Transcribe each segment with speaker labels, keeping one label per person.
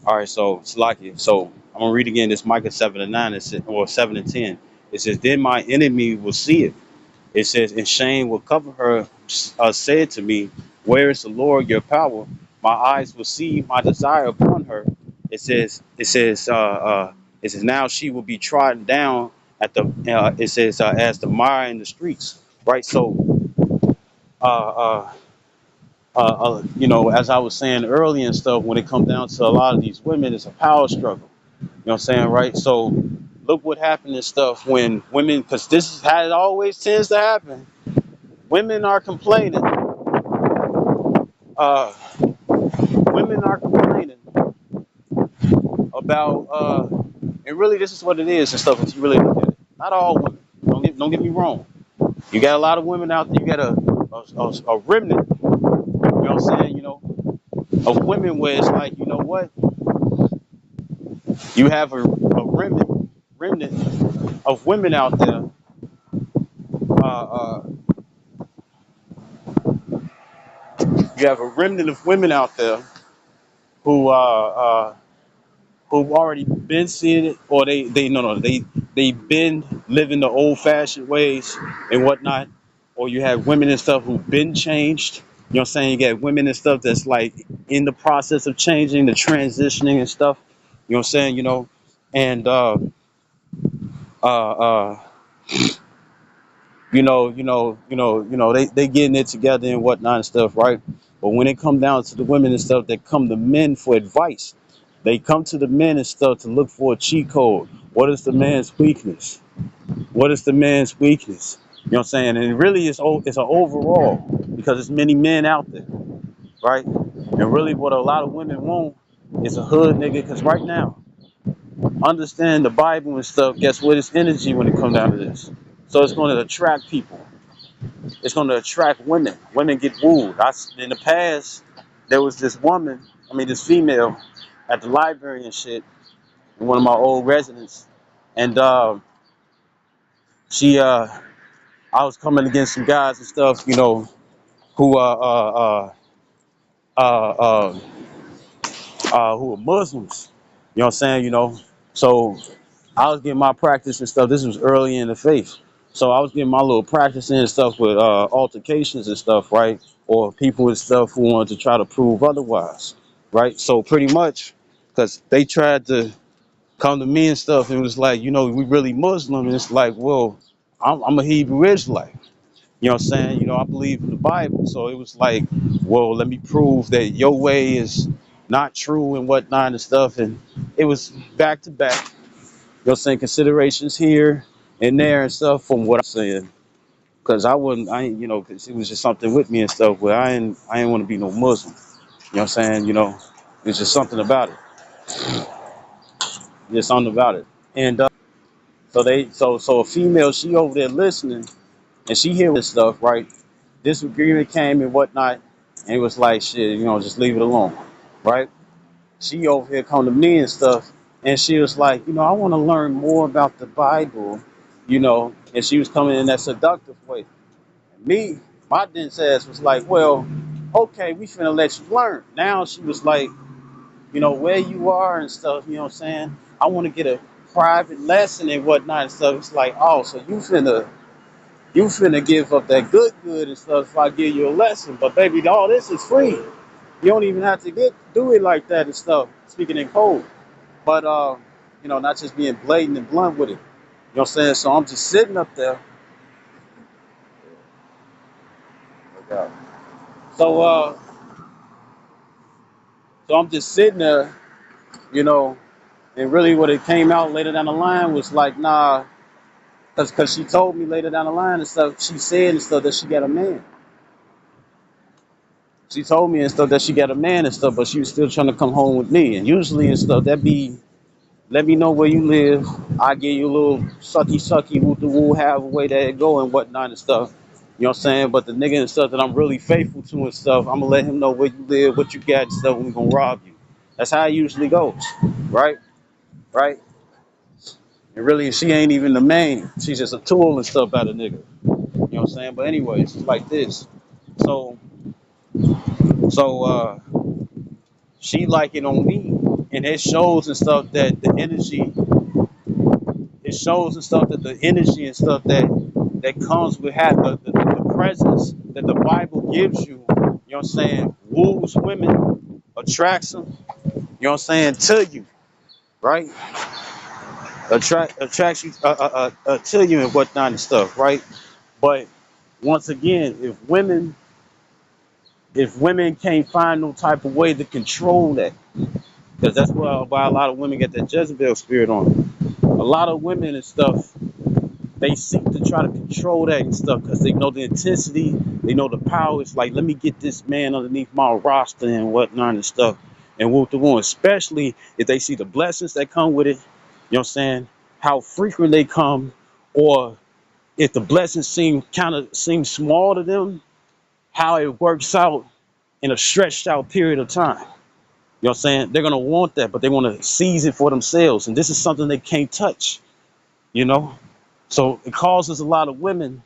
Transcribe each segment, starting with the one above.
Speaker 1: All right, so it's lucky. So I'm gonna read again this Micah 7:9. It says, or 7:10. It says, "Then my enemy will see it." It says, "And shame will cover her." Said to me, "Where is the Lord your power?" My eyes will see my desire upon her. It says, it says, it says, "Now she will be trodden down at the." It says, "As the mire in the streets." Right. So, uh, uh, as I was saying earlier and stuff, when it comes down to a lot of these women, it's a power struggle. You know what I'm saying, right? So, look what happened and stuff when women, because this is how it always tends to happen. Women are complaining. Uh, Women are complaining about, and really, this is what it is and stuff. If you really look at it, not all women. Don't get me wrong. You got a lot of women out there. You got a remnant. You know what I'm saying? Of women where it's like, you know what? You have a remnant of women out there. Uh, uh, you have a remnant of women out there who who've already been seeing it, or they no they've been living the old fashioned ways and whatnot, or you have women and stuff who've been changed. You know what I'm saying? You got women and stuff that's like in the process of changing, the transitioning and stuff. You know what I'm saying? And uh, uh, they getting it together and whatnot and stuff, right? But when it come down to the women and stuff that come to men for advice, they come to the men and stuff to look for a cheat code. What is the man's weakness? What is the man's weakness? You know what I'm saying? And really, it's an overall, because there's many men out there, right? And really, what a lot of women want is a hood nigga. Because right now, understand the Bible and stuff. Guess what? It's energy when it comes down to this. So it's going to attract people. It's going to attract women. Women get wooed. In the past, there was this woman, this female, at the library and shit, in one of my old residents, and she, I was coming against some guys and stuff, who uh, uh, who were Muslims. You know what I'm saying? So I was getting my practice and stuff. This was early in the faith. So I was getting my little practice in and stuff with altercations and stuff, right? Or people and stuff who wanted to try to prove otherwise, right? So pretty much, because they tried to come to me and stuff and it was like, we really Muslim. And it's like, well, I'm a Hebrew Israelite. You know what I'm saying? I believe in the Bible. So it was like, well, let me prove that your way is not true and whatnot and stuff. And it was back to back. You know what I'm saying? Considerations here and there and stuff from what I'm saying. Because because it was just something with me and stuff where I ain't want to be no Muslim. You know what I'm saying? It's just something about it. There's something about it. And so a female, she over there listening and she hear this stuff, right? Disagreement came and whatnot, and it was like shit, just leave it alone, right? She over here come to me and stuff, and she was like, I want to learn more about the Bible, and she was coming in that seductive way. And me, my dense ass was like, well, okay, we finna let you learn. Now she was like, where you are and stuff, you know what I'm saying? I want to get a private lesson and whatnot and stuff. It's like, oh, so you finna give up that good and stuff if I give you a lesson. But baby, all this is free. You don't even have to do it like that and stuff. Speaking in code, but not just being blatant and blunt with it. You know what I'm saying? So I'm just sitting up there. So so I'm just sitting there, you know, and really what it came out later down the line was like, nah, cause she told me later down the line and stuff. She said and stuff that she got a man. She told me and stuff that she got a man and stuff, but she was still trying to come home with me. And usually and stuff, that be, let me know where you live. I give you a little sucky, woo the woo, have a way that it go and whatnot and stuff. You know what I'm saying? But the nigga and stuff that I'm really faithful to and stuff, I'm gonna let him know where you live, what you got and stuff, and we gonna rob you. That's how it usually goes. Right? Right? And really, she ain't even the main. She's just a tool and stuff out of nigga. You know what I'm saying? But anyways, it's like this. So, so, she like it on me, And it shows and stuff that the energy, it shows and stuff that the energy and stuff that comes with the presence that the Bible gives you, you know what I'm saying, woos women, attracts them, you know what I'm saying, to you, right? Attracts you to you and whatnot and stuff, right? But once again, if women can't find no type of way to control that, because that's why a lot of women get that Jezebel spirit on them. A lot of women and stuff, they seek to try to control that and stuff because they know the intensity, they know the power. It's like, let me get this man underneath my roster and whatnot and stuff, and whoop the one. Especially if they see the blessings that come with it. You know what I'm saying? How frequent they come, or if the blessings seem small to them, how it works out in a stretched out period of time. You know what I'm saying? They're gonna want that, but they want to seize it for themselves, and this is something they can't touch. You know, so it causes a lot of women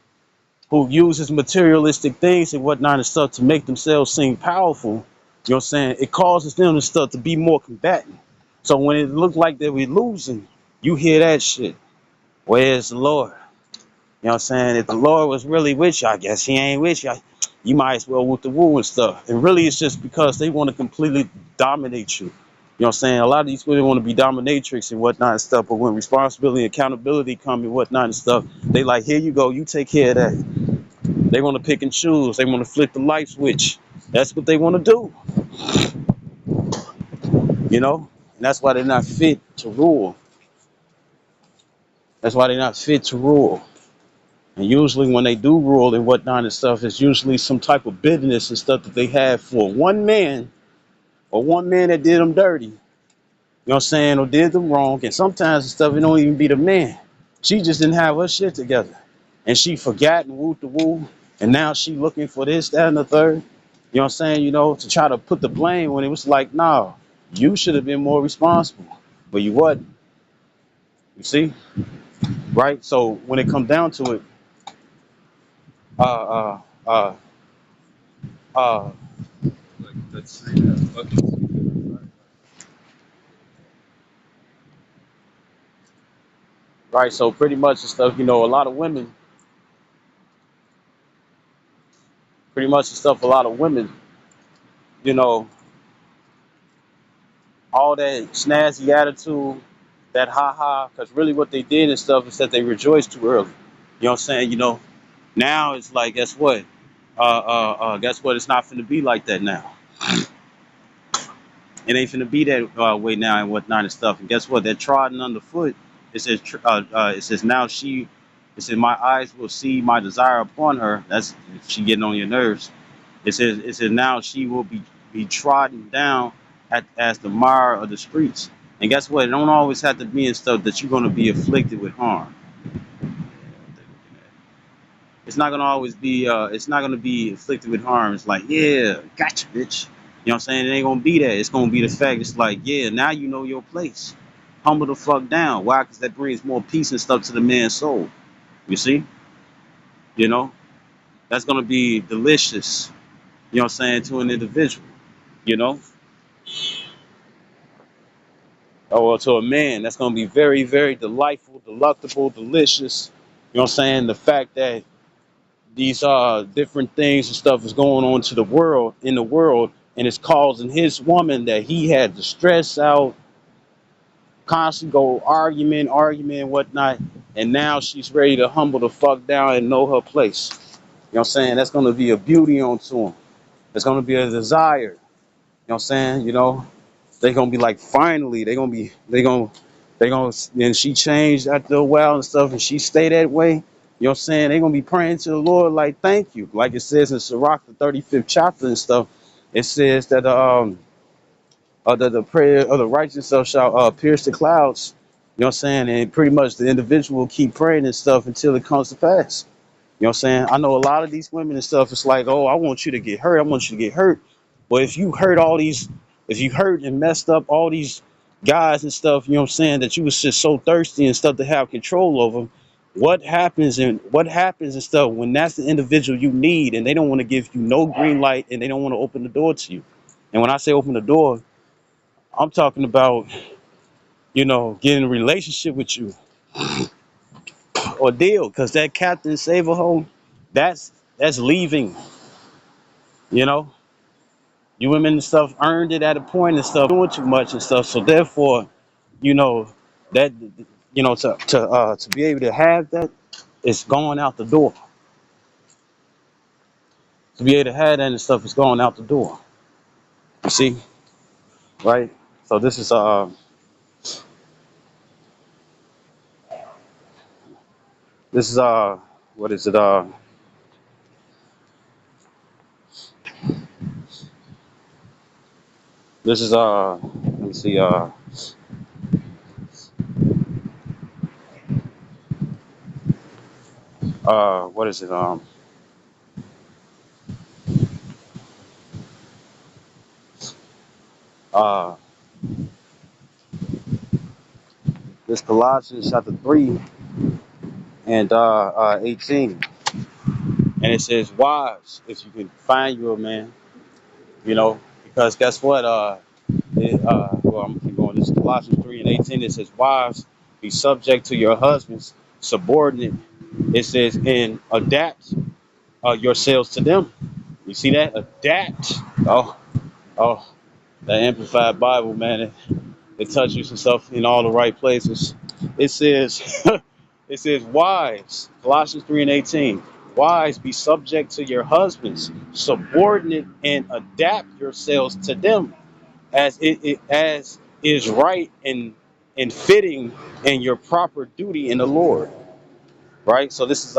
Speaker 1: who uses materialistic things and whatnot and stuff to make themselves seem powerful. You know what I'm saying? It causes them and stuff to be more combatant. So when it looks like that we're losing, you hear that shit. Where's the Lord? You know what I'm saying? If the Lord was really with you, I guess he ain't with you. You might as well whoop the woo and stuff. And really it's just because they want to completely dominate you. You know what I'm saying? A lot of these women want to be dominatrix and whatnot and stuff, but when responsibility and accountability come and whatnot and stuff, they like, here you go, you take care of that. They want to pick and choose. They want to flip the light switch. That's what they want to do, you know? And that's why they're not fit to rule. That's why they're not fit to rule. And usually when they do rule and whatnot and stuff, it's usually some type of bitterness and stuff that they have for one man, or one man that did them dirty. You know what I'm saying? Or did them wrong. And sometimes the stuff, it don't even be the man. She just didn't have her shit together. And she forgot and wooed the woo. And now she looking for this, that, and the third. You know what I'm saying? You know, to try to put the blame when it was like, nah, you should have been more responsible. But you wasn't. You see? Right? So when it comes down to it, uh uh uh uh right, so pretty much the stuff, you know, a lot of women, pretty much the stuff, a lot of women, you know, all that snazzy attitude, that ha ha, because really what they did and stuff is that they rejoiced too early. You know what I'm saying? You know, now it's like, guess what? Guess what? It's not finna be like that now. It ain't finna be that way now and whatnot and stuff. And guess what? They're trodden underfoot. It says now it says my eyes will see my desire upon her. That's she getting on your nerves. It says now she will be trodden down as the mire of the streets. And guess what? It don't always have to be in stuff that you're gonna be afflicted with harm. It's not gonna always be it's not gonna be afflicted with harm. It's like, yeah, gotcha, bitch. You know what I'm saying? It ain't gonna be that. It's gonna be the fact it's like, yeah, now you know your place. Humble the fuck down. Why? Because that brings more peace and stuff to the man's soul. You see? You know? That's gonna be delicious, you know what I'm saying, to an individual, you know? Or to a man, that's gonna be very, very delightful, delectable, delicious. You know what I'm saying? The fact that these different things and stuff is going on to the world in the world, and it's causing his woman that he had to stress out, constantly go argument, whatnot, and now she's ready to humble the fuck down and know her place. You know what I'm saying? That's gonna be a beauty onto him. It's gonna be a desire. You know what I'm saying? You know, they gonna be like, finally, they gonna, and she changed after a while and stuff, and she stay that way. You know what I'm saying? They gonna be praying to the Lord like, thank you. Like it says in Sirach, the 35th chapter and stuff. It says that the prayer of the righteous shall pierce the clouds. You know what I'm saying? And pretty much the individual will keep praying and stuff until it comes to pass. You know what I'm saying? I know a lot of these women and stuff, it's like, oh, I want you to get hurt. I want you to get hurt. But if you hurt and messed up all these guys and stuff, you know what I'm saying, that you was just so thirsty and stuff to have control over, what happens and stuff when that's the individual you need and they don't want to give you no green light and they don't want to open the door to you. And when I say open the door, I'm talking about, getting a relationship with you or deal, because that Captain Save a home, that's leaving, you know. You women and stuff earned it at a point and stuff, doing too much and stuff. So therefore, you know, that to be able to have that, it's going out the door. To be able to have that and stuff is going out the door. You see, right? So this is what is it? This is let me see, what is it? Uh this Colossians chapter 3 and 18. And it says, wives, if you can find you a man, because guess what? Well, I'm gonna keep going. This is Colossians 3 and 18. It says, wives, be subject to your husbands, subordinate. It says, and adapt yourselves to them. You see that? Adapt. Oh, oh, that Amplified Bible, man. It touches and stuff in all the right places. It says, it says, wives, Colossians 3 and 18. Wives, be subject to your husbands, subordinate, and adapt yourselves to them as as is right and fitting in your proper duty in the Lord. Right. So this is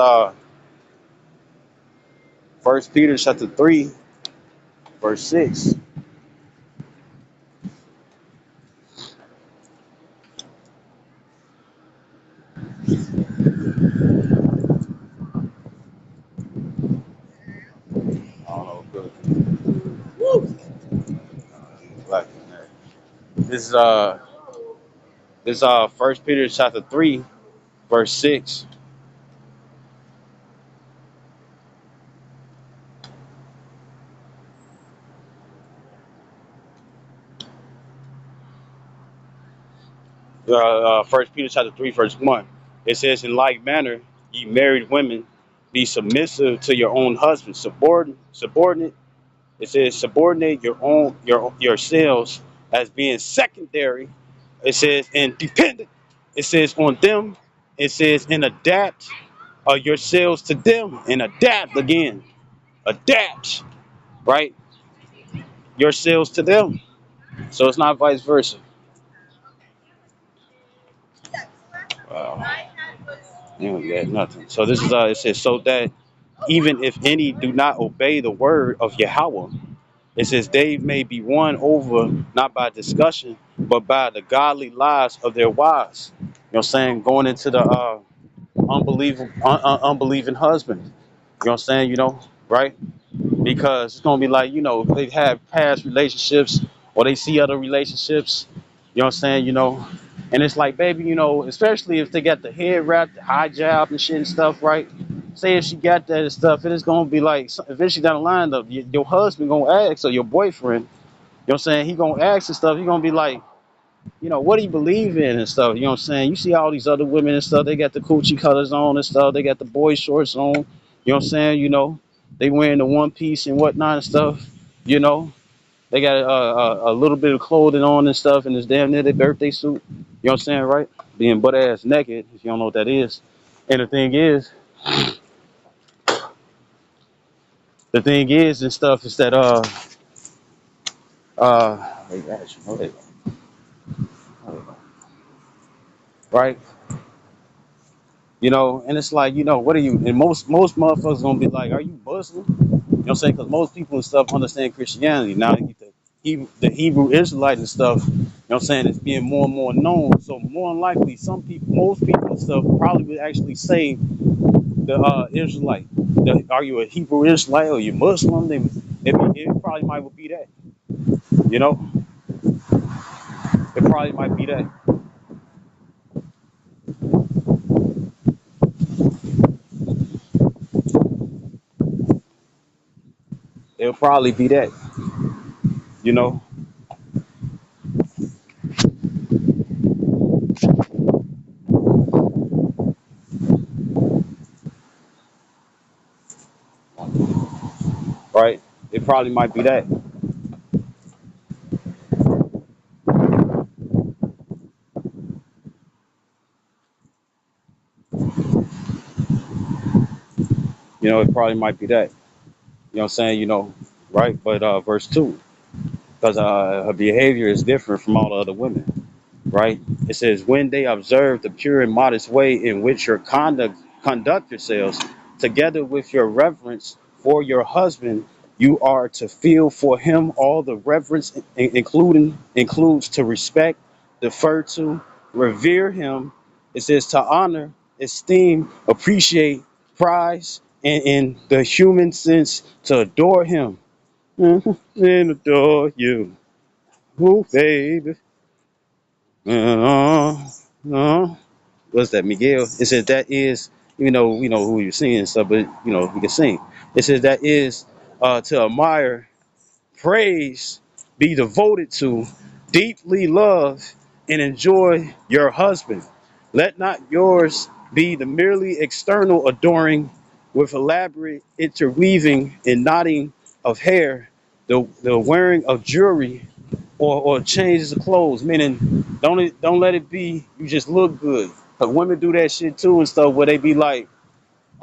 Speaker 1: First Peter chapter 3, verse 6. I don't know. This is First Peter chapter 3, verse 6. First Peter chapter 3, verse 1. It says, in like manner, ye married women, be submissive to your own husbands, subordinate. It says, subordinate yourselves as being secondary. It says, and dependent. It says on them. It says, and adapt yourselves to them, and adapt again. Adapt, right? Yourselves to them. So it's not vice versa. Wow. You don't get nothing. So this is it says, so that even if any do not obey the word of Yahweh, it says they may be won over not by discussion, but by the godly lives of their wives. You know what I'm saying? Going into the unbelieving husband. You know what I'm saying? Right? Because it's gonna be like, they've had past relationships or they see other relationships, you know what I'm saying, and it's like, baby, especially if they got the head wrapped, the high job and shit and stuff, right? Say if she got that and stuff, it is gonna be like eventually down the line, your husband gonna ask, or your boyfriend, you know what I'm saying, he gonna ask and stuff, he gonna be like, what do you believe in and stuff? You know what I'm saying? You see all these other women and stuff, they got the coochie colors on and stuff, they got the boy shorts on, you know what I'm saying? They wearing the one piece and whatnot and stuff, you know. They got a little bit of clothing on and stuff, and it's damn near their birthday suit. You know what I'm saying, right? Being butt ass naked, if you don't know what that is. And the thing is and stuff is that wait, actually, right? And it's like, what are you? And most motherfuckers gonna be like, are you Muslim? You know what I'm saying? Because most people and stuff understand Christianity. Now they get the Hebrew Israelite and stuff, you know what I'm saying, it's being more and more known. So more than likely, most people and stuff probably would actually say the Israelite. Are you a Hebrew Israelite or you Muslim? It probably might be that. You know, it probably might be that. It'll probably be that. You know, It probably might be that. It probably might be that. You know what I'm saying? Right? But verse 2, because her behavior is different from all the other women, right? It says, when they observe the pure and modest way in which your conduct yourselves, together with your reverence for your husband, you are to feel for him all the reverence, includes to respect, defer to, revere him. It says to honor, esteem, appreciate, prize, and in the human sense, to adore him. And adore you. Oh, baby. Uh, uh, what's that, Miguel? It says that is, who you're singing and stuff, but he can sing. It says that is to admire, praise, be devoted to, deeply love, and enjoy your husband. Let not yours be the merely external adoring with elaborate interweaving and knotting of hair, the wearing of jewelry or changes of clothes, meaning don't let it be you just look good. But women do that shit too and stuff where they be like,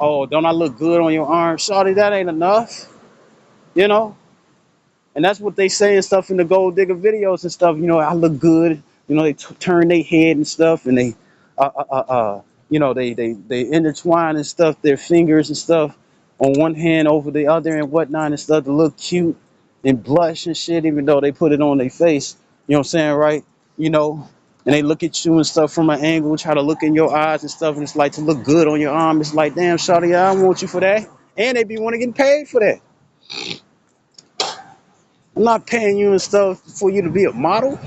Speaker 1: oh, don't I look good on your arm? Shawty, that ain't enough, you know? And that's what they say and stuff in the gold digger videos and stuff. I look good. They turn their head and stuff, and they, they intertwine and stuff their fingers and stuff on one hand over the other and whatnot and stuff to look cute and blush and shit, even though they put it on their face. You know what I'm saying, right? You know, and they look at you and stuff from an angle, try to look in your eyes and stuff, and it's like to look good on your arm. It's like, damn, shawty, I don't want you for that. And they be want to get paid for that. I'm not paying you and stuff for you to be a model.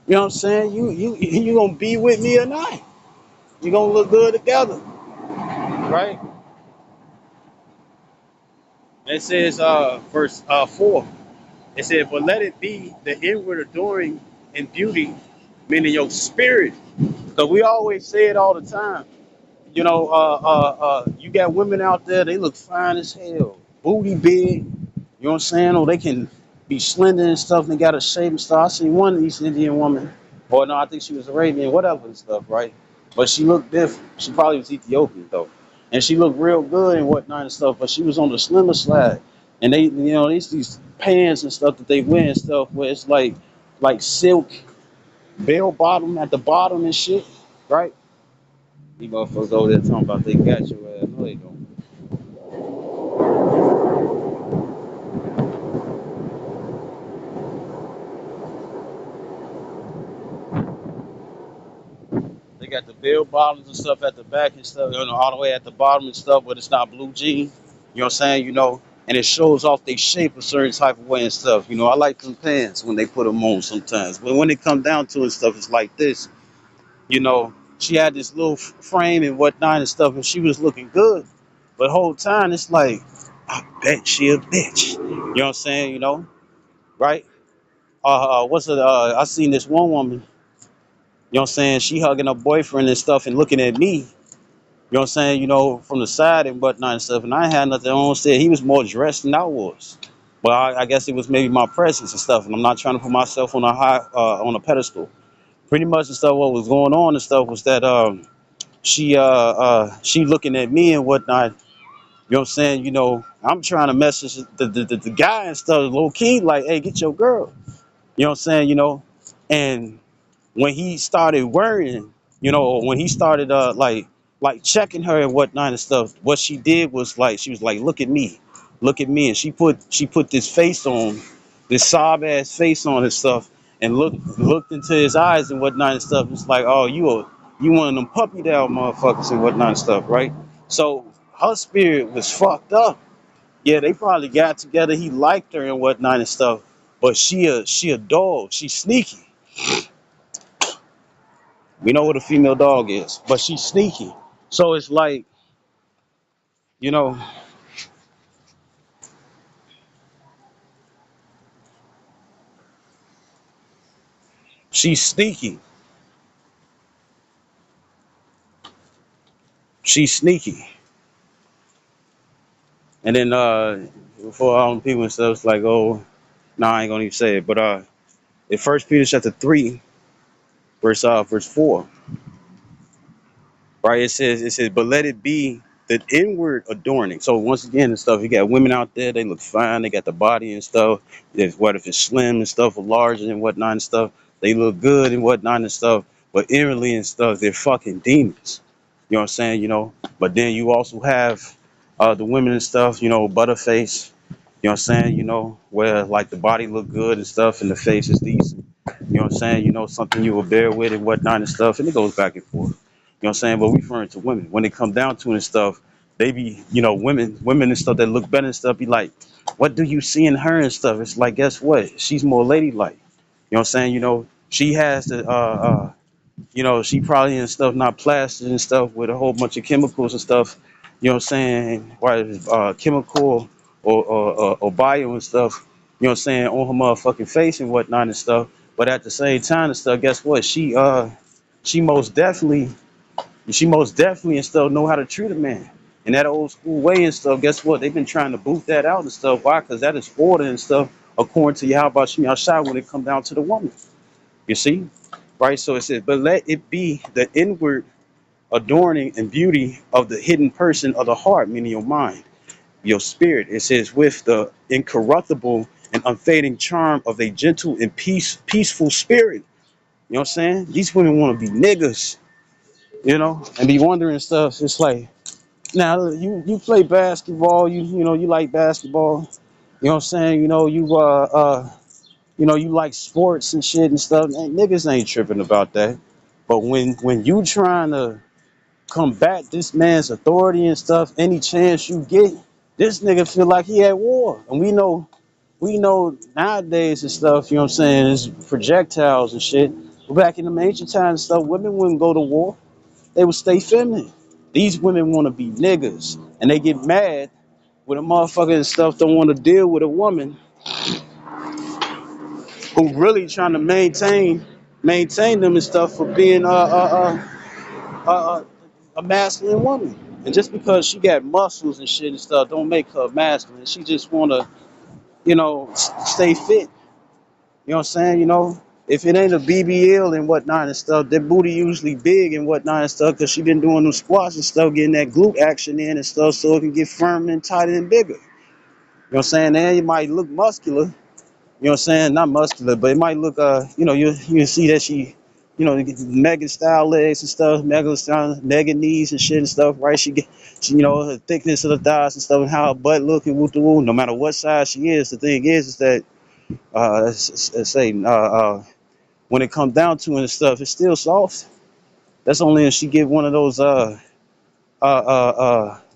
Speaker 1: You know what I'm saying? You gonna be with me or not? You gonna look good together, right? It says verse 4. It said, but let it be the inward adoring and beauty, meaning your spirit. Because we always say it all the time. You got women out there, they look fine as hell, booty big, you know what I'm saying? Or they can be slender and stuff and they got a shape and stuff. I seen one East Indian woman, or no, I think she was Arabian, whatever and stuff, right? But she looked different. She probably was Ethiopian though. And she looked real good and whatnot and stuff, but she was on the slimmer side. And these pants and stuff that they wear and stuff where it's like silk, bell bottom at the bottom and shit, right? These motherfuckers over there talking about they got your ass. No, they don't. They got the bell bottoms and stuff at the back and stuff, all the way at the bottom and stuff, but it's not blue jean. You know what I'm saying? And it shows off they shape a certain type of way and stuff. I like them pants when they put them on sometimes. But when it come down to it and stuff, it's like this. She had this little frame and whatnot and stuff, and she was looking good. But whole time, it's like, I bet she a bitch. You know what I'm saying? Right? What's it? I seen this one woman, you know what I'm saying? She hugging her boyfriend and stuff and looking at me, you know what I'm saying? From the side and whatnot and stuff. And I ain't had nothing on. Said he was more dressed than I was. But I guess it was maybe my presence and stuff. And I'm not trying to put myself on on a pedestal. Pretty much the stuff what was going on and stuff was that she looking at me and whatnot. You know what I'm saying? I'm trying to message the guy and stuff low key like, hey, get your girl. You know what I'm saying? And when he started worrying, when he started like checking her and whatnot and stuff, what she did was like she was like, look at me, and she put this face on, this sob ass face on and stuff, and looked into his eyes and whatnot and stuff. It's like, oh, you one of them puppy down motherfuckers and whatnot and stuff, right? So her spirit was fucked up. Yeah, they probably got together. He liked her and whatnot and stuff, but she a dog. She's sneaky. We know what a female dog is, but she's sneaky. So it's like, you know, she's sneaky. She's sneaky. And then before people and stuff, it's like, oh, no, I ain't gonna even say it. But in First Peter chapter 3, verse 4, right? It says, but let it be the inward adorning. So once again and stuff, you got women out there, they look fine, they got the body and stuff. If it's slim and stuff or large and whatnot and stuff, they look good and whatnot and stuff. But inwardly and stuff, they're fucking demons. You know what I'm saying? But then you also have the women and stuff, butterface. You know what I'm saying? Where like the body look good and stuff and the face is decent. You know what I'm saying? Something you will bear with and whatnot and stuff, and it goes back and forth. You know what I'm saying? But we referring to women. When it come down to it and stuff, they be, women and stuff that look better and stuff be like, what do you see in her and stuff? It's like, guess what? She's more ladylike. You know what I'm saying? She has the she probably and stuff not plastered and stuff with a whole bunch of chemicals and stuff. You know what I'm saying? Why chemical or bio and stuff. You know what I'm saying, on her motherfucking face and whatnot and stuff. But at the same time and stuff, guess what? She most definitely and stuff know how to treat a man. And that old school way and stuff, guess what? They've been trying to boot that out and stuff. Why? Because that is order and stuff according to Yahweh Shemi Shai when it come down to the woman. You see? Right? So it says, but let it be the inward adorning and beauty of the hidden person of the heart, meaning your mind, your spirit. It says, with the incorruptible and unfading charm of a gentle and peaceful spirit. You know what I'm saying? These women want to be niggas, and be wondering stuff. It's like, now you play basketball, you like basketball. You know what I'm saying? You like sports and shit and stuff. Niggas ain't tripping about that. But when you trying to combat this man's authority and stuff, any chance you get, this nigga feel like he at war. And we know nowadays and stuff, you know what I'm saying, is projectiles and shit. But back in the ancient times and stuff, women wouldn't go to war. They would stay feminine. These women want to be niggas. And they get mad when a motherfucker and stuff don't want to deal with a woman who really trying to maintain them and stuff for being a masculine woman. And just because she got muscles and shit and stuff, don't make her masculine. She just wanna, stay fit. You know what I'm saying? If it ain't a BBL and whatnot and stuff, that booty usually big and whatnot and stuff, cause she been doing them squats and stuff, getting that glute action in and stuff, so it can get firmer and tighter and bigger. You know what I'm saying? Then you might look muscular. You know what I'm saying? Not muscular, but it might look, you can see that she, mega style legs and stuff, mega style, mega knees and shit and stuff, right? She, her thickness of the thighs and stuff, and how her butt look and woo woo. No matter what size she is, the thing is that, say, when it comes down to it and stuff, it's still soft. That's only if she get one of those,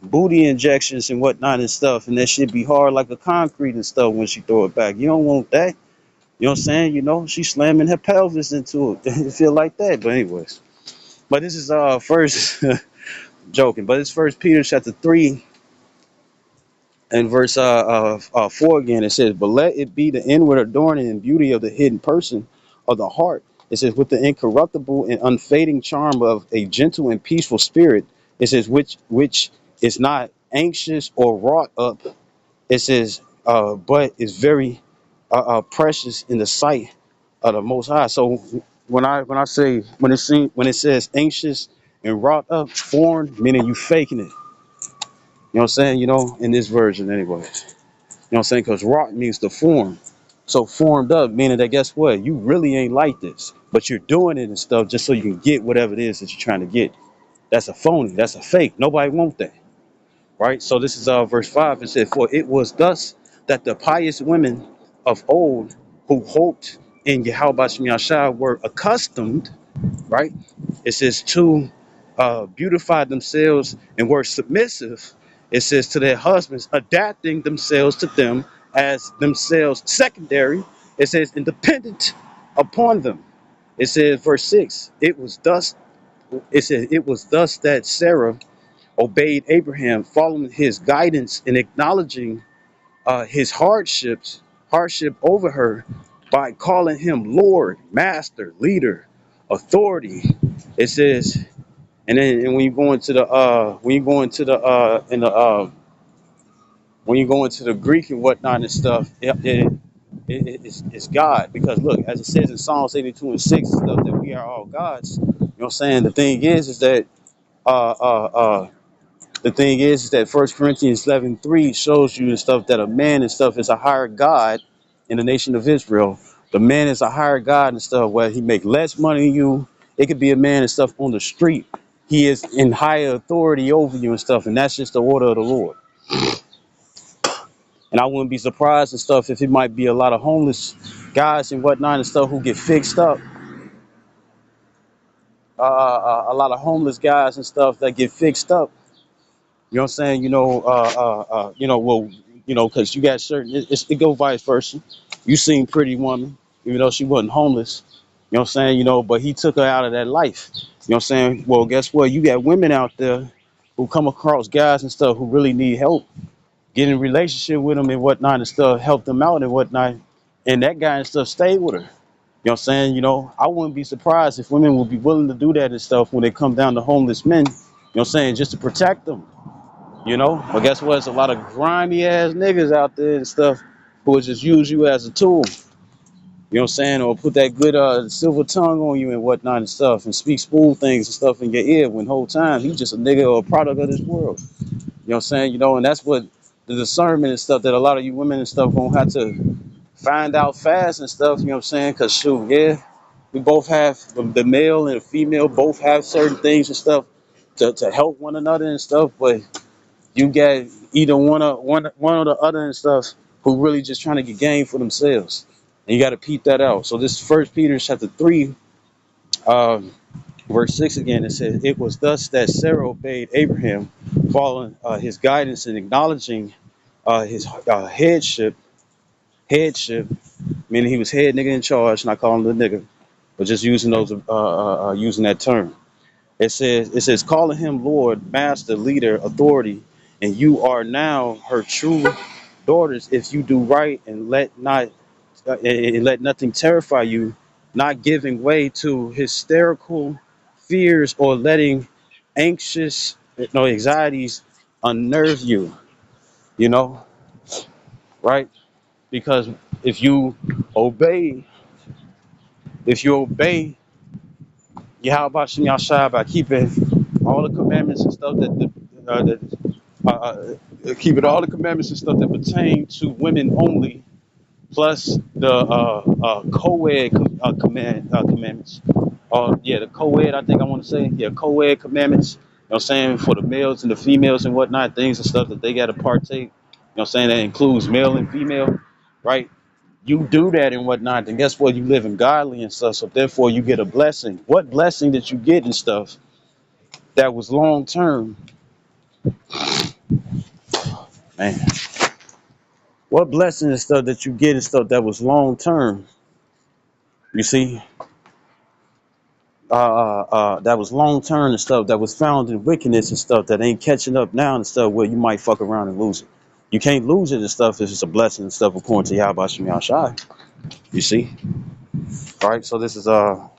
Speaker 1: booty injections and whatnot and stuff, and that shit be hard like a concrete and stuff when she throw it back. You don't want that. You know what I'm saying? She's slamming her pelvis into it. It feel like that. But anyways. But this is first joking, but it's First Peter chapter 3 and verse 4 again. It says, but let it be the inward adorning and beauty of the hidden person of the heart. It says, with the incorruptible and unfading charm of a gentle and peaceful spirit. It says, which is not anxious or wrought up. It says, but is very precious in the sight of the Most High. So when it says anxious and wrought up, foreign, meaning you faking it. You know what I'm saying? In this version, anyways. You know what I'm saying? Because wrought means to form. So formed up, meaning that guess what? You really ain't like this, but you're doing it and stuff just so you can get whatever it is that you're trying to get. That's a phony. That's a fake. Nobody want that. Right? So this is verse 5. It said, for it was thus that the pious women of old who hoped in Yahweh Shem Yahshua were accustomed, right? It says to beautify themselves and were submissive. It says to their husbands, adapting themselves to them as themselves secondary. It says independent upon them. It says verse 6, it was thus that Sarah obeyed Abraham, following his guidance and acknowledging his hardship over her by calling him Lord, Master, Leader, Authority. It says, and then and when you go into the When you go into the Greek and whatnot and stuff, it's God. Because look, as it says in Psalms 82 and 6 and stuff, that we are all gods. You know what I'm saying? Uh, uh, uh, the thing is that First Corinthians 11:3 shows you and stuff that a man and stuff is a higher God in the nation of Israel. The man is a higher God and stuff where he make less money than you. It could be a man and stuff on the street. He is in higher authority over you and stuff, and that's just the order of the Lord. And I wouldn't be surprised and stuff if it might be a lot of homeless guys and whatnot and stuff who get fixed up. A lot of homeless guys and stuff that get fixed up. You know what I'm saying? Well, because you got certain, it go vice versa. You seen Pretty Woman, even though she wasn't homeless. You know what I'm saying? But he took her out of that life. You know what I'm saying? Well, guess what? You got women out there who come across guys and stuff who really need help, get in a relationship with them and whatnot and stuff, help them out and whatnot. And that guy and stuff stayed with her. You know what I'm saying? I wouldn't be surprised if women would be willing to do that and stuff when they come down to homeless men, you know what I'm saying, just to protect them. But guess what? It's a lot of grimy ass niggas out there and stuff who will just use you as a tool. You know what I'm saying? Or put that good silver tongue on you and whatnot and stuff and speak smooth things and stuff in your ear when whole time he's just a nigga or a product of this world. You know what I'm saying? And that's what the discernment and stuff that a lot of you women and stuff gonna have to find out fast and stuff, you know what I'm saying? Cause shoot, yeah, we both have the male and the female both have certain things and stuff to help one another and stuff, but you got either one or the other and stuff who really just trying to get game for themselves. And you got to peep that out. So this First Peter chapter 3, verse 6 again, it says, "It was thus that Sarah obeyed Abraham, following his guidance and acknowledging his headship, meaning he was head nigga in charge, not calling him the nigga, but just using using that term. It says calling him Lord, Master, Leader, Authority, and you are now her true daughters if you do right and let nothing terrify you, not giving way to hysterical fears or letting anxious no anxieties unnerve you. You know, right? Because if you obey, if you obey Yahweh Shem Yahshua by keeping all the commandments and stuff keeping all the commandments and stuff that pertain to women only, plus the co-ed commandments. Yeah, the co-ed, I think I want to say, yeah, co-ed commandments. You know what I'm saying, for the males and the females and whatnot, things and stuff that they got to partake. You know what I'm saying, that includes male and female, right? You do that and whatnot, then guess what? You live in godly and stuff, so therefore you get a blessing. What blessing did you get and stuff that was long term, man? What blessing and stuff that you get and stuff that was long term? You see, that was long term and stuff that was found in wickedness and stuff that ain't catching up now and stuff where you might fuck around and lose it. You can't lose it and stuff if it's a blessing and stuff according to Yahweh Shem Yahshai. You see, all right. So this is oh,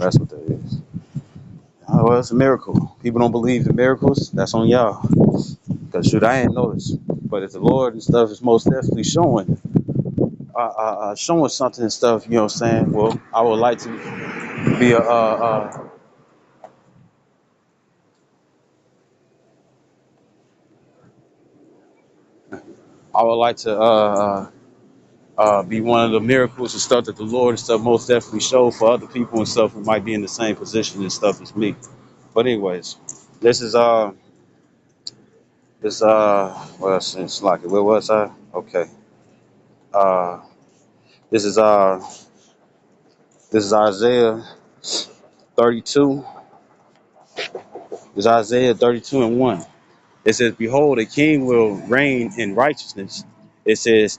Speaker 1: that's what that is. Oh, well, it's a miracle. People don't believe in miracles. That's on y'all. Cause shoot, I ain't noticed. But if the Lord and stuff is most definitely showing something and stuff, you know what I'm saying? Well, I would like to be I would like to be one of the miracles and stuff that the Lord and stuff most definitely showed for other people and stuff who might be in the same position and stuff as me. But anyways, this is well, since like where was I? Okay. Uh this is uh this is Isaiah 32. This is Isaiah 32 and 1. It says, "Behold, a king will reign in righteousness." It says,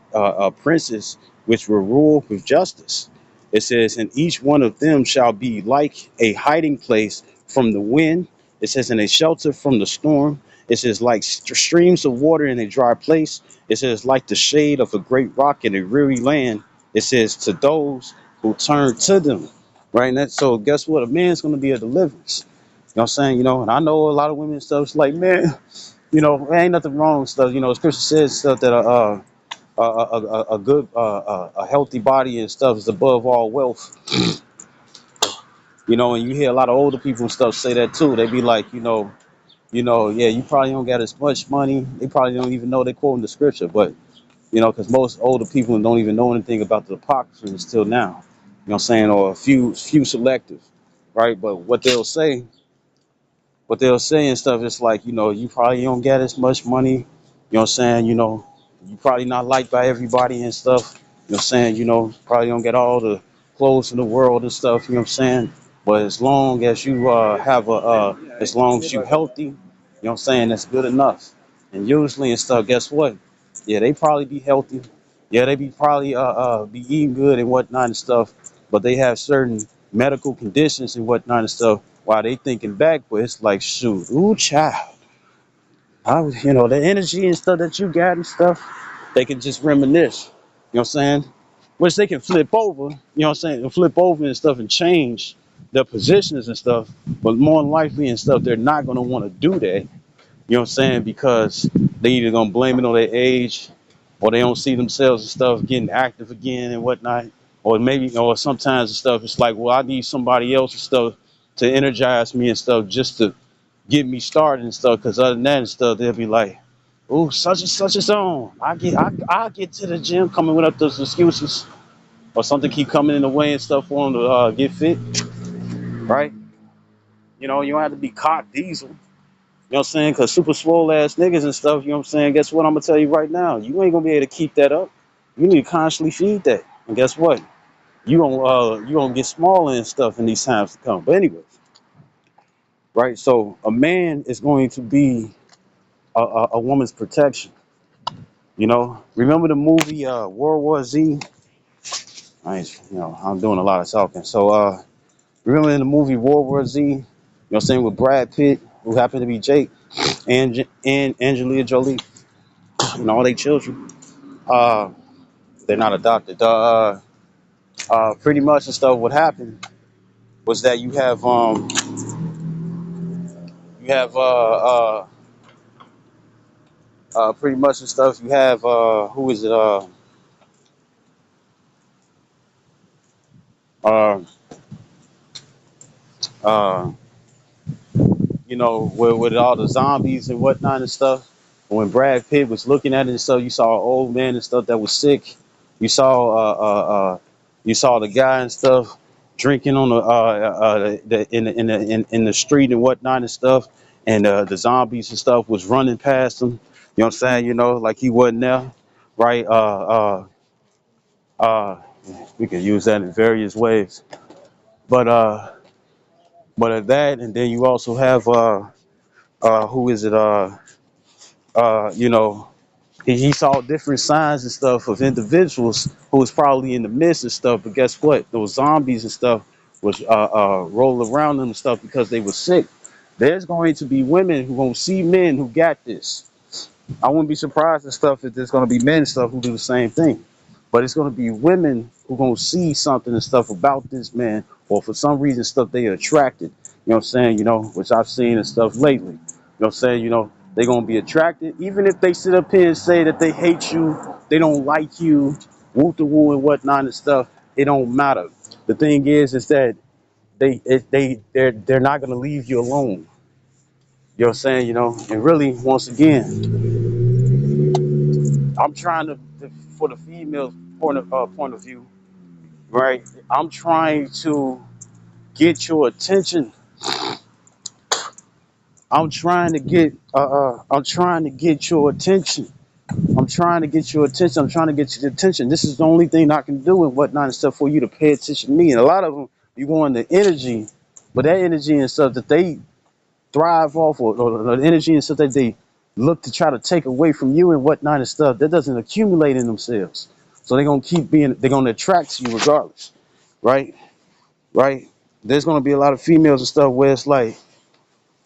Speaker 1: "Princes which will rule with justice." It says, "And each one of them shall be like a hiding place from the wind." It says, "And a shelter from the storm." It says, "Like streams of water in a dry place." It says, "Like the shade of a great rock in a weary land." It says, "To those who turn to them." Right? And so guess what? A man's going to be a deliverance. You know what I'm saying? And I know a lot of women and stuff. It's like, man. You know, there ain't nothing wrong with stuff. You know, as Christian says stuff that a good a healthy body and stuff is above all wealth. You know, and you hear a lot of older people and stuff say that too. They be like, yeah, you probably don't got as much money. They probably don't even know they quoting the scripture, but because most older people don't even know anything about the apocrypha until now. You know what I'm saying? Or a few selective, right? But what they'll say and stuff is like, you probably don't get as much money. You know what I'm saying? You probably not liked by everybody and stuff. You know what I'm saying? Probably don't get all the clothes in the world and stuff. You know what I'm saying? But as long as you as long as you healthy, you know what I'm saying, that's good enough. And usually and stuff, guess what? Yeah, they probably be healthy. Yeah, they be probably be eating good and whatnot and stuff. But they have certain medical conditions and whatnot and stuff while they thinking back, but it's like, shoot, ooh, child, the energy and stuff that you got and stuff, they can just reminisce. You know what I'm saying? Which they can flip over. You know what I'm saying? And flip over and stuff and change their positions and stuff. But more than likely and stuff, they're not gonna want to do that. You know what I'm saying? Because they either gonna blame it on their age, or they don't see themselves and stuff getting active again and whatnot. Or maybe, or sometimes and stuff, it's like, well, I need somebody else and stuff to energize me and stuff just to get me started and stuff. Because other than that and stuff, they'll be like, "Oh, such and such is on. I'll get to the gym," coming with up those excuses, or something keep coming in the way and stuff for them to get fit, right? You don't have to be cock diesel. You know what I'm saying? Because super swole ass niggas and stuff, you know what I'm saying? Guess what? I'm going to tell you right now. You ain't going to be able to keep that up. You need to constantly feed that. And guess what? You gonna get smaller and stuff in these times to come. But anyways, right? So a man is going to be a woman's protection. Remember the movie World War Z? I'm doing a lot of talking. So remember in the movie World War Z? You know what I'm saying, with Brad Pitt, who happened to be Jake, and Angelina Jolie, and all their children. Uh, they're not adopted. Pretty much and stuff. What happened was that you have pretty much and stuff. You have who is it? Uh, uh, with all the zombies and whatnot and stuff. When Brad Pitt was looking at it and stuff, you saw an old man and stuff that was sick. You saw you saw the guy and stuff drinking on the street and whatnot and stuff, and the zombies and stuff was running past him. You know what I'm saying? Like he wasn't there, right? Uh, we can use that in various ways, but at that, and then you also have who is it? You know, he saw different signs and stuff of individuals who was probably in the midst and stuff. But guess what? Those zombies and stuff was rolling around them and stuff because they were sick. There's going to be women who gonna see men who got this. I wouldn't be surprised and stuff if there's gonna be men and stuff who do the same thing. But it's gonna be women who gonna see something and stuff about this man, or for some reason stuff they are attracted. You know what I'm saying? Which I've seen and stuff lately. You know what I'm saying? They're gonna be attracted, even if they sit up here and say that they hate you, they don't like you, woo to woo and whatnot and stuff. It don't matter. The thing is that they're not gonna leave you alone. You know what I'm saying? And really, once again, I'm trying to for the female point of view, right? I'm trying to get your attention. I'm trying to get your attention. I'm trying to get your attention. I'm trying to get your attention. This is the only thing I can do and whatnot and stuff for you to pay attention to me. And a lot of them, you go into energy, but that energy and stuff that they thrive off, or the energy and stuff that they look to try to take away from you and whatnot and stuff, that doesn't accumulate in themselves. So they're gonna attract you regardless, right? Right? There's gonna be a lot of females and stuff where it's like,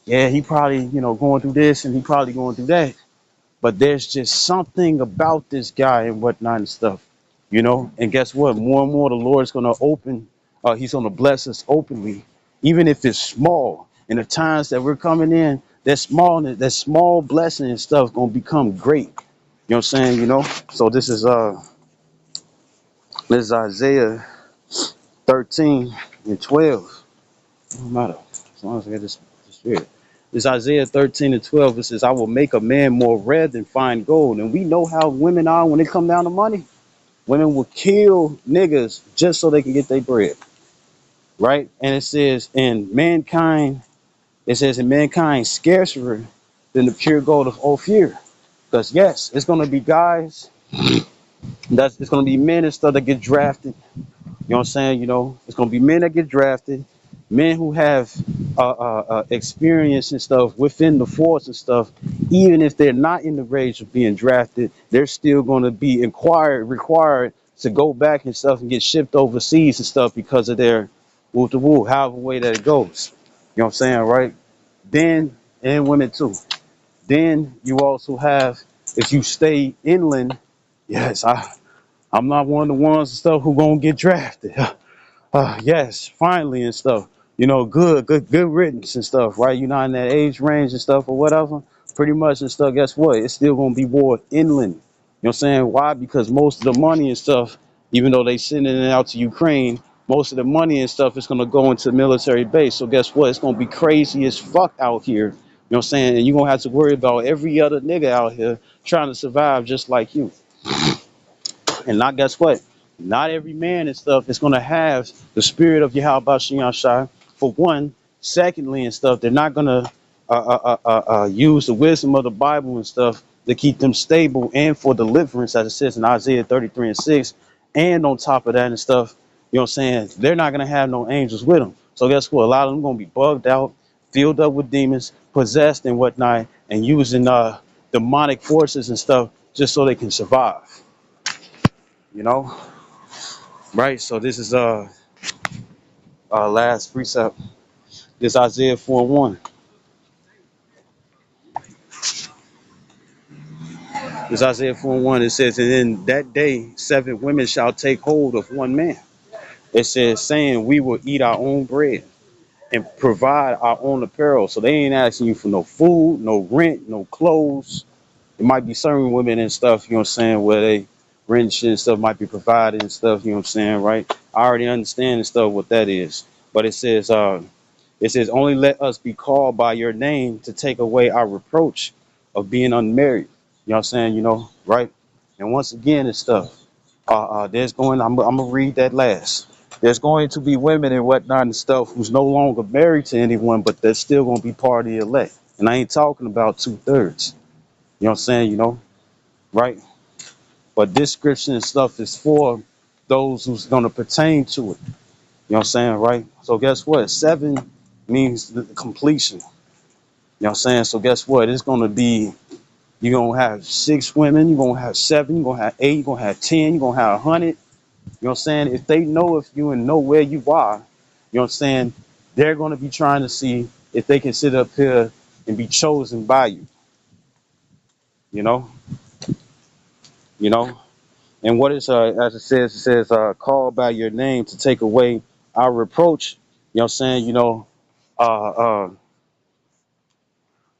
Speaker 1: yeah, he probably, going through this and he probably going through that. But there's just something about this guy and whatnot and stuff. And guess what? More and more the Lord's gonna he's gonna bless us openly, even if it's small. In the times that we're coming in, that small blessing and stuff gonna become great. You know what I'm saying? You know. So this is Isaiah 13 and 12. No matter. As long as I get this spirit. This Isaiah 13 and 12. It says, I will make a man more red than fine gold. And we know how women are when they come down to money. Women will kill niggas just so they can get their bread. Right? And it says in mankind scarcer than the pure gold of Ophir. Because yes, it's gonna be guys, it's gonna be men and stuff that get drafted. You know what I'm saying? You know, it's gonna be men that get drafted, men who have experience and stuff within the force and stuff. Even if they're not in the range of being drafted, they're still gonna be required to go back and stuff and get shipped overseas and stuff because of their woo to woo, however way that it goes. You know what I'm saying, right? Then and women too. Then you also have, if you stay inland, yes, I'm not one of the ones and stuff who gonna get drafted. Yes, finally and stuff. You know, good riddance and stuff, right? You're not in that age range and stuff or whatever. Pretty much and stuff. Guess what? It's still gonna be war inland. You know what I'm saying? Why? Because most of the money and stuff, even though they sending it out to Ukraine, most of the money and stuff is gonna go into military base. So guess what? It's gonna be crazy as fuck out here. You know what I'm saying? And you're gonna have to worry about every other nigga out here trying to survive just like you. And not guess what? Not every man and stuff is gonna have the spirit of Yahweh Shai. For one, secondly and stuff, they're not gonna use the wisdom of the Bible and stuff to keep them stable and for deliverance, as it says in Isaiah 33 and 6. And on top of that and stuff, you know what I'm saying? They're not gonna have no angels with them. So guess what? A lot of them gonna be bugged out, filled up with demons, possessed and whatnot, and using demonic forces and stuff just so they can survive. You know, right? So this is last precept. This Isaiah 4 and 1. This Isaiah 4 and 1. It says, and in that day 7 women shall take hold of one man. It says, saying, we will eat our own bread and provide our own apparel. So they ain't asking you for no food, no rent, no clothes. It might be certain women and stuff, you know what I'm saying, where they rent shit and stuff might be provided and stuff, you know what I'm saying, right? I already understand and stuff what that is. But it says, only let us be called by your name to take away our reproach of being unmarried. You know what I'm saying? You know, right? And once again and stuff, I'm gonna read that last. There's going to be women and whatnot and stuff who's no longer married to anyone, but they're still gonna be part of the elect. And I ain't talking about 2/3. You know what I'm saying? You know, right? But this scripture and stuff is for those who's gonna pertain to it. You know what I'm saying, right? So guess what? 7 means the completion. You know what I'm saying? So guess what? It's gonna be, you're gonna have 6 women, you're gonna have 7, you're gonna have 8, you're gonna have 10, you're gonna have 100. You know what I'm saying? If they know of you and know where you are, you know what I'm saying, they're gonna be trying to see if they can sit up here and be chosen by you. You know, you know. And what is as it says, call by your name to take away our reproach. You know what I'm saying? You know, uh,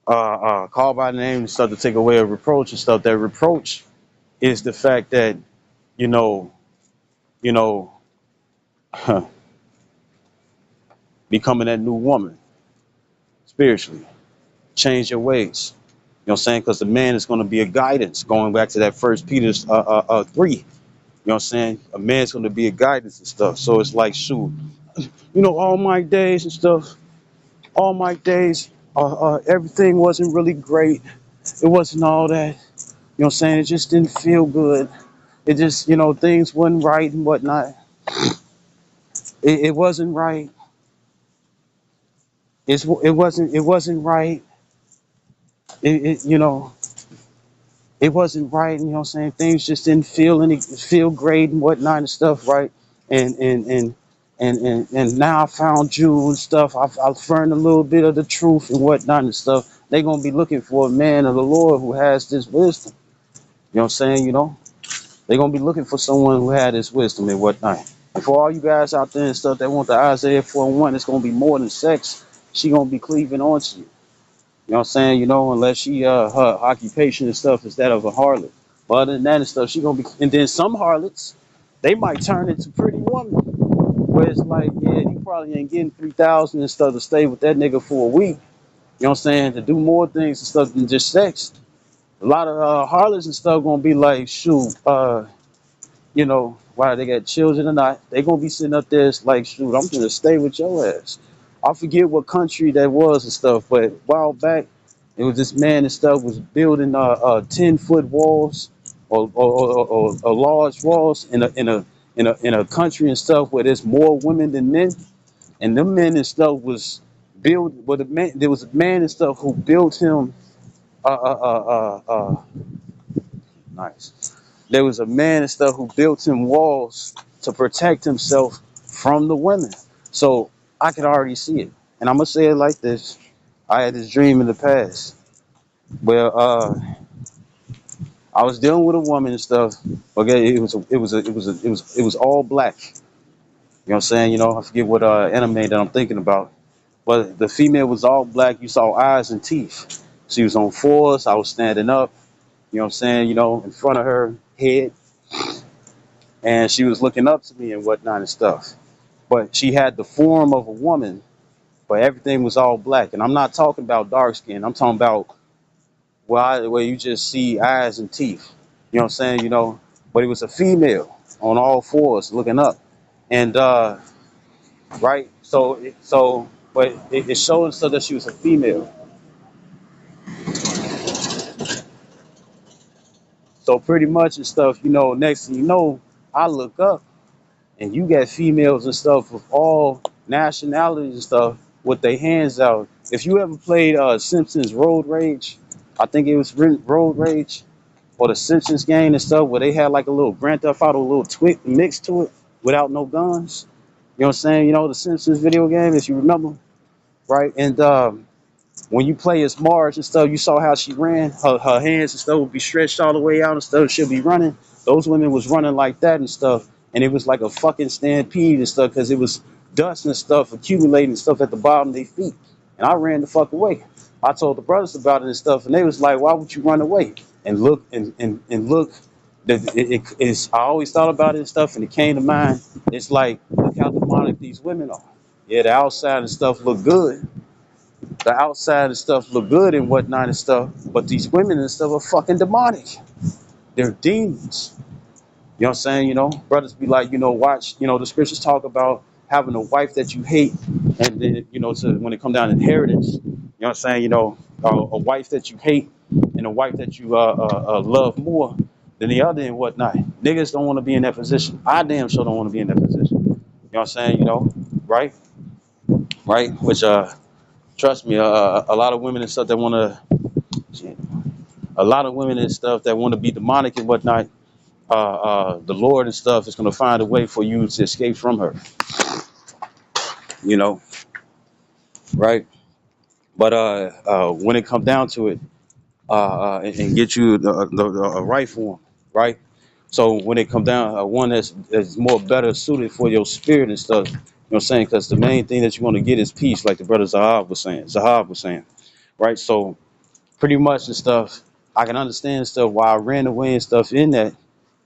Speaker 1: uh, call by the name and stuff to take away a reproach and stuff. That reproach is the fact that you know, you know, becoming that new woman spiritually, change your ways. You know what I'm saying? Because the man is going to be a guidance. Going back to that First Peter 3. You know what I'm saying? A man's going to be a guidance and stuff. So it's like, shoot, you know, all my days and stuff. All my days, everything wasn't really great. It wasn't all that. You know what I'm saying? It just didn't feel good. It just, you know, things wasn't right and whatnot. It wasn't right. It wasn't right. You know, it wasn't right. You know what I'm saying? Things just didn't feel great and whatnot and stuff, right? And and now I found you and stuff. I've learned a little bit of the truth and whatnot and stuff. They're gonna be looking for a man of the Lord who has this wisdom. You know what I'm saying? You know, they're gonna be looking for someone who had this wisdom and whatnot. And for all you guys out there and stuff that want the Isaiah 4 and 1, it's gonna be more than sex. she gonna be cleaving onto you. You know what I'm saying? You know, unless she her occupation and stuff is that of a harlot. But other than that and stuff, she gonna be. And then some harlots, they might turn into pretty woman, where it's like, yeah, you probably ain't getting 3,000 and stuff to stay with that nigga for a week. You know what I'm saying? To do more things and stuff than just sex. A lot of harlots and stuff gonna be like, shoot, you know, why they got children or not, they gonna be sitting up there. It's like, shoot, I'm gonna stay with your ass. I forget what country that was and stuff, but a while back, it was this man and stuff was building 10-foot walls or large walls in a country and stuff where there's more women than men, and them men and stuff was built. But there was a man and stuff who built him. Nice. There was a man and stuff who built him walls to protect himself from the women. So I could already see it. And I'm gonna say it like this. I had this dream in the past where I was dealing with a woman and stuff. Okay, it was all black. You know what I'm saying? You know, I forget what anime that I'm thinking about. But the female was all black. You saw eyes and teeth. She was on fours. I was standing up. You know what I'm saying? You know, in front of her head, and she was looking up to me and whatnot and stuff. But she had the form of a woman, but everything was all black. And I'm not talking about dark skin. I'm talking about where you just see eyes and teeth. You know what I'm saying? You know, but it was a female on all fours looking up, and right. But it showed so that she was a female. So pretty much and stuff. You know, next thing you know, I look up and you got females and stuff of all nationalities and stuff with their hands out. If you ever played Simpsons Road Rage, I think it was Road Rage or the Simpsons game and stuff where they had like a little Grand Theft Auto, a little twit mixed to it without no guns. You know what I'm saying? You know the Simpsons video game, if you remember, right? And when you play as Marge and stuff, you saw how she ran. Her hands and stuff would be stretched all the way out and stuff. She'll be running. Those women was running like that and stuff. And it was like a fucking stampede and stuff because it was dust and stuff accumulating stuff at the bottom of their feet. And I ran the fuck away. I told the brothers about it and stuff, and they was like, "Why would you run away?" And look and look. It's, I always thought about it and stuff, and it came to mind. It's like, look how demonic these women are. Yeah, the outside and stuff look good, the outside and stuff look good and whatnot and stuff, but these women and stuff are fucking demonic. They're demons. You know what I'm saying? You know, brothers be like, you know, watch, you know, the scriptures talk about having a wife that you hate, and then, you know, to when it come down to inheritance, you know what I'm saying? You know, a wife that you hate and a wife that you love more than the other and whatnot. Niggas don't want to be in that position. I damn sure don't want to be in that position. You know what I'm saying? You know, right? Right? Which trust me, a lot of women and stuff that want to, a lot of women and stuff that want to be demonic and whatnot, the Lord and stuff is going to find a way for you to escape from her, you know, right? But when it comes down to it, and get you the right form, right? So when it comes down, one that's more better suited for your spirit and stuff, you know what I'm saying? Because the main thing that you want to get is peace, like the brother Zahab was saying, right? So pretty much and stuff, I can understand stuff why I ran away and stuff in that, you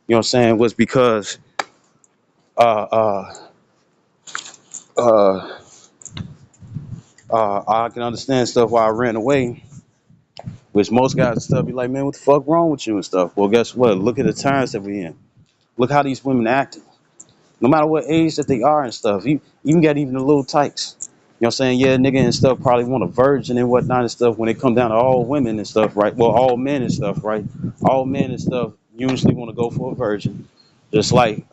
Speaker 1: know what I'm saying, was because uh uh uh I can understand stuff why I ran away, which most guys and stuff be like, man, what the fuck wrong with you and stuff? Well, guess what? Look at the times that we in. Look how these women acting. No matter what age that they are and stuff. You even got even the little tykes. You know what I'm saying? Yeah, nigga and stuff probably want a virgin and whatnot and stuff when it come down to all women and stuff, right? Well, all men and stuff, right? All men and stuff usually want to go for a virgin. Just like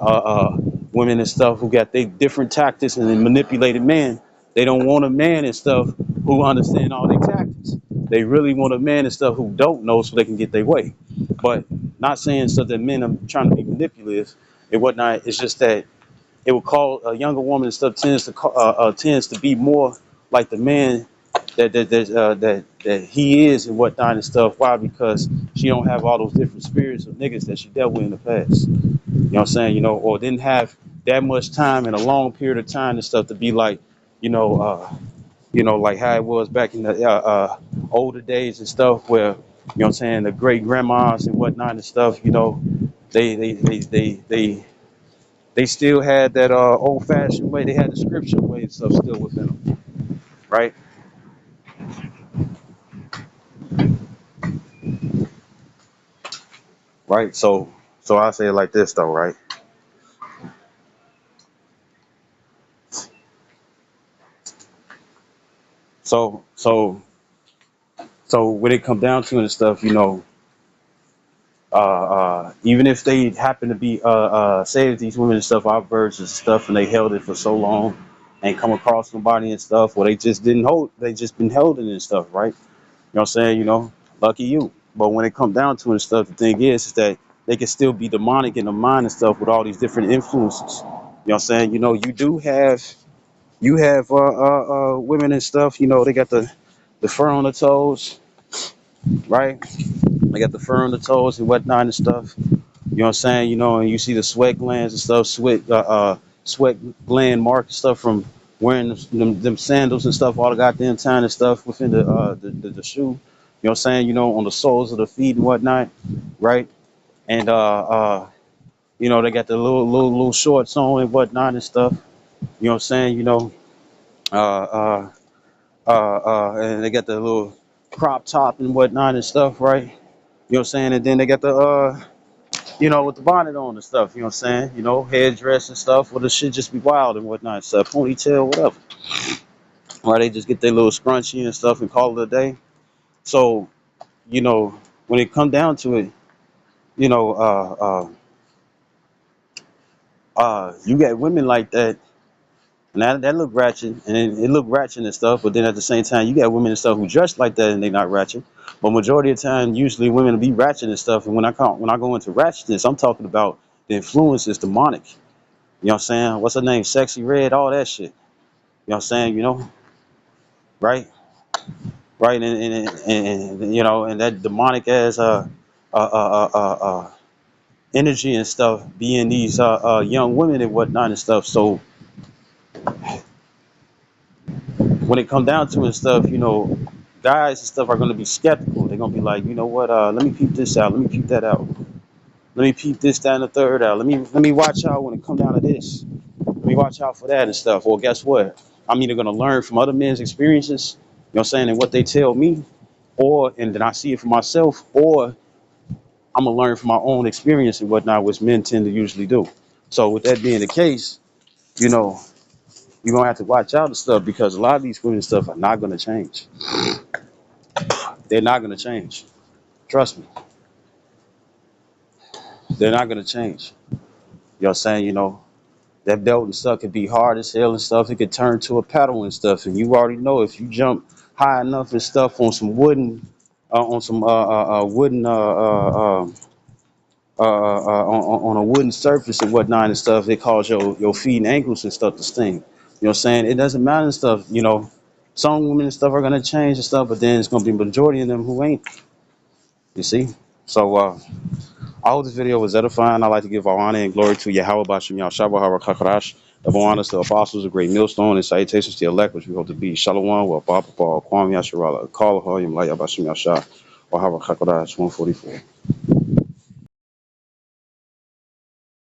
Speaker 1: women and stuff who got they different tactics and then manipulated men. They don't want a man and stuff who understand all their tactics. They really want a man and stuff who don't know so they can get their way. But not saying stuff that men are trying to be manipulative and whatnot. It's just that it would call a younger woman and stuff tends to be more like the man that he is and whatnot and stuff. Why? Because she don't have all those different spirits of niggas that she dealt with in the past. You know what I'm saying? You know, or didn't have that much time in a long period of time and stuff to be like, you know, like how it was back in the older days and stuff, where what I'm saying, the great grandmas and whatnot and stuff. They still had that old fashioned way. They had the scripture way and stuff still within them, right? Right. So I say it like this though, right? So so so when it come down to it and stuff, even if they happen to be say if these women and stuff are virgins and stuff, and they held it for so long, and come across somebody and stuff, well, they just didn't hold, they just been held it and stuff, right? What I'm saying? Lucky you. But when it come down to it and stuff, the thing is that they can still be demonic in the mind and stuff with all these different influences. What I'm saying? You have women and stuff. They got the fur on the toes, right? They got the fur on the toes and whatnot and stuff. What I'm saying? And you see the sweat glands and stuff, sweat gland mark and stuff from wearing them sandals and stuff, all the goddamn time and stuff within the shoe. What I'm saying? On the soles of the feet and whatnot, right? And they got the little shorts on and whatnot and stuff. What I'm saying? Uh, uh, and they got the little crop top and whatnot and stuff, right? What I'm saying? And then they got the with the bonnet on and stuff, what I'm saying? Headdress and stuff, well, the shit just be wild and whatnot and stuff, ponytail, whatever. Or they just get their little scrunchie and stuff and call it a day. So, you know, when it come down to it, you know, you got women like that, and that look ratchet, and it look ratchet and stuff, but then at the same time, you got women and stuff who dress like that and they not ratchet. But majority of the time, usually women will be ratchet and stuff, and when I go into ratchetness, I'm talking about the influence is demonic. You know what I'm saying? What's her name? Sexy Red, all that shit. You know what I'm saying? Right? Right? And and that demonic as energy and stuff being these young women and whatnot and stuff. So when it come down to it and stuff, guys and stuff are gonna be skeptical. They're gonna be like, you know what? Let me peep this out. Let me peep that out. Let me peep this, that, and the third out. Let me watch out when it come down to this. Let me watch out for that and stuff. Well, guess what? I'm either gonna learn from other men's experiences, what I'm saying, and what they tell me, and then I see it for myself, or I'm gonna learn from my own experience and whatnot, which men tend to usually do. So with that being the case, you know, you're gonna have to watch out and stuff because a lot of these women and stuff are not gonna change. They're not gonna change. Trust me, they're not gonna change. You know what I'm saying? That belt and stuff could be hard as hell and stuff. It could turn to a pedal and stuff. And you already know if you jump high enough and stuff on some wooden, wooden, on a wooden surface and whatnot and stuff, it cause your feet and ankles and stuff to sting. You know what I'm saying? It doesn't matter and stuff. Some women and stuff are gonna change and stuff, but then it's gonna be majority of them who ain't. You see? So I hope this video was edifying. I'd like to give all honor and glory to Yahweh Bashim Yahshua Harakakarash. Double honors to the apostles, a great millstone, and salutations to the elect, which we hope to be. Shalom, wa Baba, Kwam Yasharala, Kala Hoyim, Laya Bashim Yahshua, or Harakakarash 144.